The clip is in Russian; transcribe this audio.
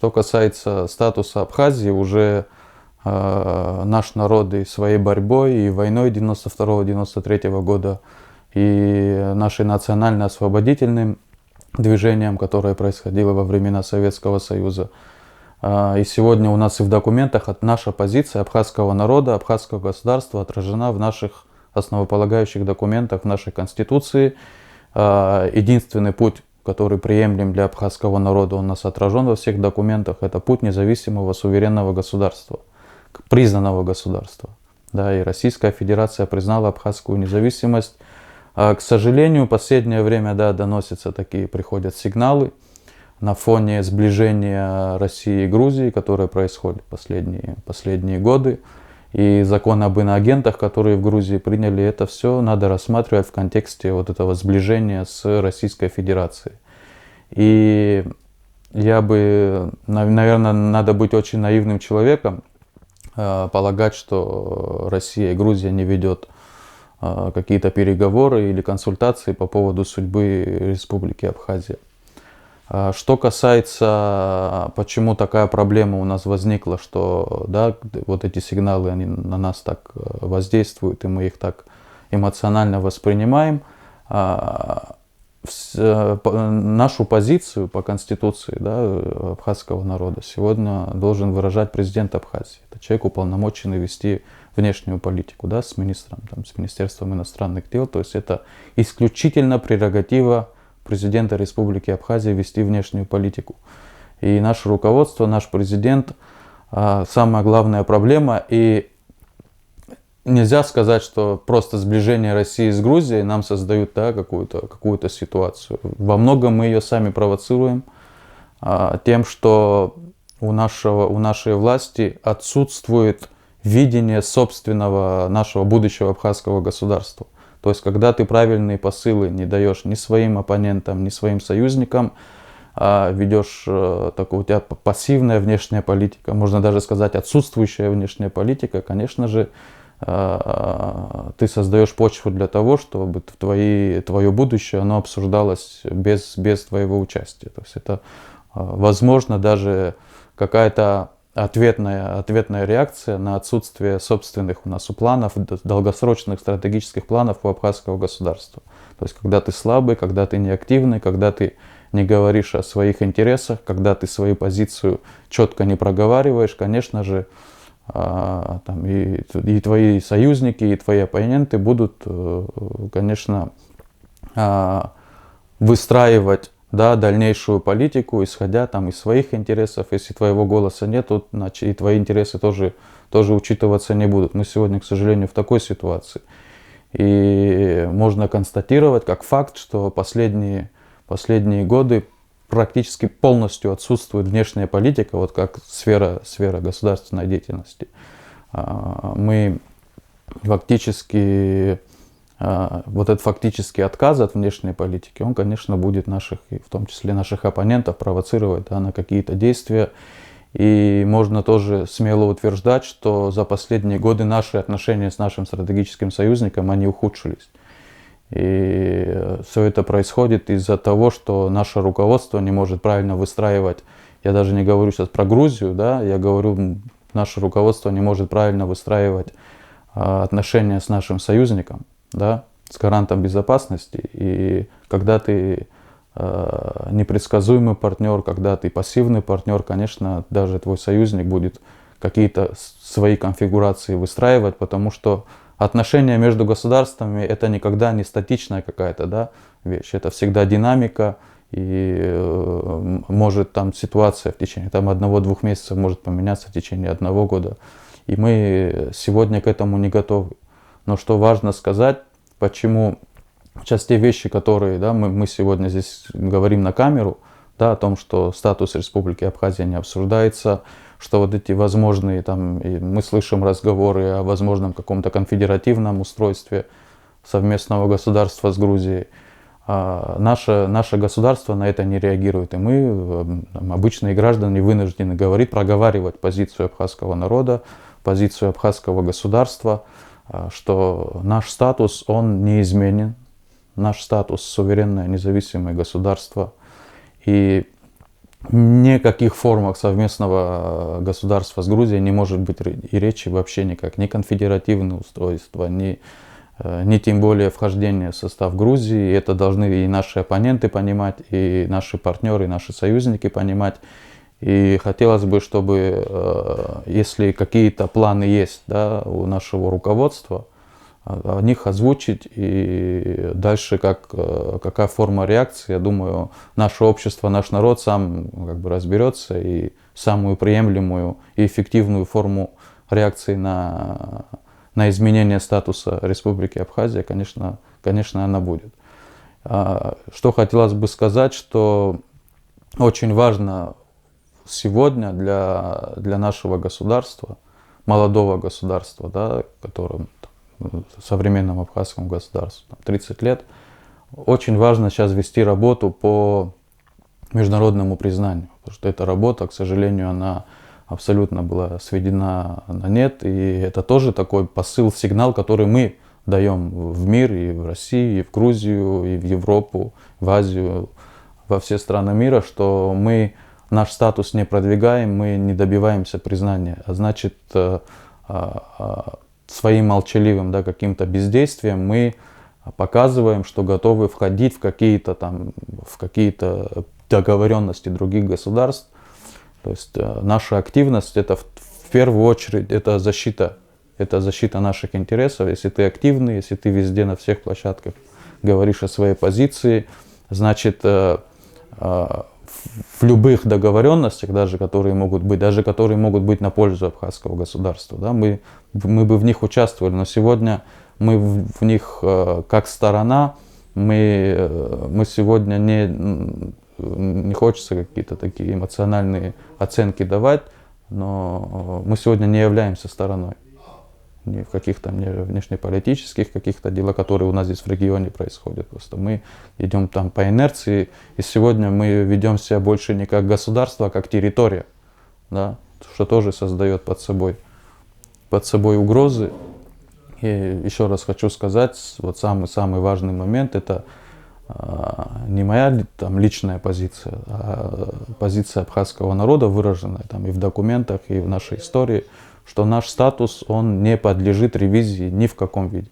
Что касается статуса Абхазии, уже наш народ и своей борьбой, и войной 92-93 года, и нашим национально-освободительным движением, которое происходило во времена Советского Союза. И сегодня у нас и в документах наша позиция абхазского народа, абхазского государства отражена в наших основополагающих документах, в нашей Конституции. Единственный путь, который приемлем для абхазского народа, он у нас отражен во всех документах, это путь независимого суверенного государства, признанного государства. Да, и Российская Федерация признала абхазскую независимость. К сожалению, в последнее время, да, доносятся такие, приходят сигналы на фоне сближения России и Грузии, которое происходит последние годы. И закон об иноагентах, которые в Грузии приняли, это все надо рассматривать в контексте вот этого сближения с Российской Федерацией. И я бы, наверное, надо быть очень наивным человеком, полагать, что Россия и Грузия не ведет какие-то переговоры или консультации по поводу судьбы Республики Абхазия. Что касается, почему такая проблема у нас возникла, что да, вот эти сигналы они на нас так воздействуют, и мы их так эмоционально воспринимаем, нашу позицию по Конституции, да, абхазского народа сегодня должен выражать президент Абхазии. Это человек, уполномоченный вести внешнюю политику, да, с министром, там, с Министерством иностранных дел. То есть это исключительно прерогатива президента Республики Абхазия вести внешнюю политику. И наше руководство, наш президент самая главная проблема. И нельзя сказать, что просто сближение России с Грузией нам создают, да, какую-то ситуацию. Во многом мы ее сами провоцируем тем, что у нашей власти отсутствует видение собственного нашего будущего абхазского государства. То есть, когда ты правильные посылы не даешь ни своим оппонентам, ни своим союзникам, ведешь такую, у тебя пассивная внешняя политика, можно даже сказать отсутствующая внешняя политика, конечно же, ты создаешь почву для того, чтобы твое будущее оно обсуждалось без твоего участия. То есть это, возможно, даже какая-то ответная реакция на отсутствие собственных у нас планов, долгосрочных стратегических планов у абхазского государства. То есть когда ты слабый, когда ты неактивный, когда ты не говоришь о своих интересах, когда ты свою позицию четко не проговариваешь, конечно же, там, и твои союзники, и твои оппоненты будут, конечно, выстраивать, да, дальнейшую политику, исходя там из своих интересов. Если твоего голоса нет, то, значит, и твои интересы тоже учитываться не будут. Мы сегодня, к сожалению, в такой ситуации. И можно констатировать как факт, что последние годы практически полностью отсутствует внешняя политика, вот как сфера государственной деятельности. Мы фактически, вот этот фактический отказ от внешней политики, он, конечно, будет наших, и в том числе наших оппонентов, провоцировать, да, на какие-то действия. И можно тоже смело утверждать, что за последние годы наши отношения с нашим стратегическим союзником, они ухудшились. И все это происходит из-за того, что наше руководство не может правильно выстраивать, я даже не говорю сейчас про Грузию, да, я говорю, наше руководство не может правильно выстраивать отношения с нашим союзником, да, с гарантом безопасности. И когда ты непредсказуемый партнер, когда ты пассивный партнер, конечно, даже твой союзник будет какие-то свои конфигурации выстраивать, потому что отношения между государствами это никогда не статичная какая-то, да, вещь, это всегда динамика, и может там ситуация в течение там 1-2 месяцев может поменяться в течение 1 года. И мы сегодня к этому не готовы. Но что важно сказать, почему сейчас те вещи, которые, да, мы сегодня здесь говорим на камеру, да, о том, что статус Республики Абхазия не обсуждается, что вот эти возможные, там, и мы слышим разговоры о возможном каком-то конфедеративном устройстве совместного государства с Грузией. Наше государство на это не реагирует, и мы, обычные граждане, вынуждены проговаривать позицию абхазского народа, позицию абхазского государства, что наш статус, он неизменен, наш статус суверенное независимое государство. И ни о каких формах совместного государства с Грузией не может быть и речи вообще никак. Ни конфедеративное устройство, ни тем более вхождение в состав Грузии. И это должны и наши оппоненты понимать, и наши партнеры, и наши союзники понимать. И хотелось бы, чтобы, если какие-то планы есть, да, у нашего руководства, о них озвучить, и дальше какая форма реакции, я думаю, наше общество, наш народ сам как бы разберется, и самую приемлемую и эффективную форму реакции на изменение статуса Республики Абхазия, конечно, она будет. Что хотелось бы сказать, что очень важно сегодня для нашего государства, молодого государства, да, которым современному абхазскому государству 30 лет, очень важно сейчас вести работу по международному признанию, потому что эта работа, к сожалению, она абсолютно была сведена на нет, и это тоже такой посыл, сигнал, который мы даем в мир, и в Россию, и в Грузию, и в Европу, в Азию, во все страны мира, что мы наш статус не продвигаем, мы не добиваемся признания, а значит, своим молчаливым, да, каким-то бездействием мы показываем, что готовы входить в какие-то договоренности других государств. То есть наша активность — это в первую очередь это защита наших интересов. Если ты активный, если ты везде на всех площадках говоришь о своей позиции, значит в любых договоренностях, даже которые могут быть на пользу абхазского государства, да, мы бы в них участвовали, но сегодня мы в них как сторона, мы сегодня не хочется какие-то такие эмоциональные оценки давать, но мы сегодня не являемся стороной ни в каких-то внешнеполитических каких-то делах, которые у нас здесь в регионе происходят. Просто мы идем там по инерции, и сегодня мы ведем себя больше не как государство, а как территория, да, что тоже создает под собой угрозы. И еще раз хочу сказать, вот самый важный момент — это не моя там личная позиция, а позиция абхазского народа, выраженная там и в документах, и в нашей истории, что наш статус, он не подлежит ревизии ни в каком виде.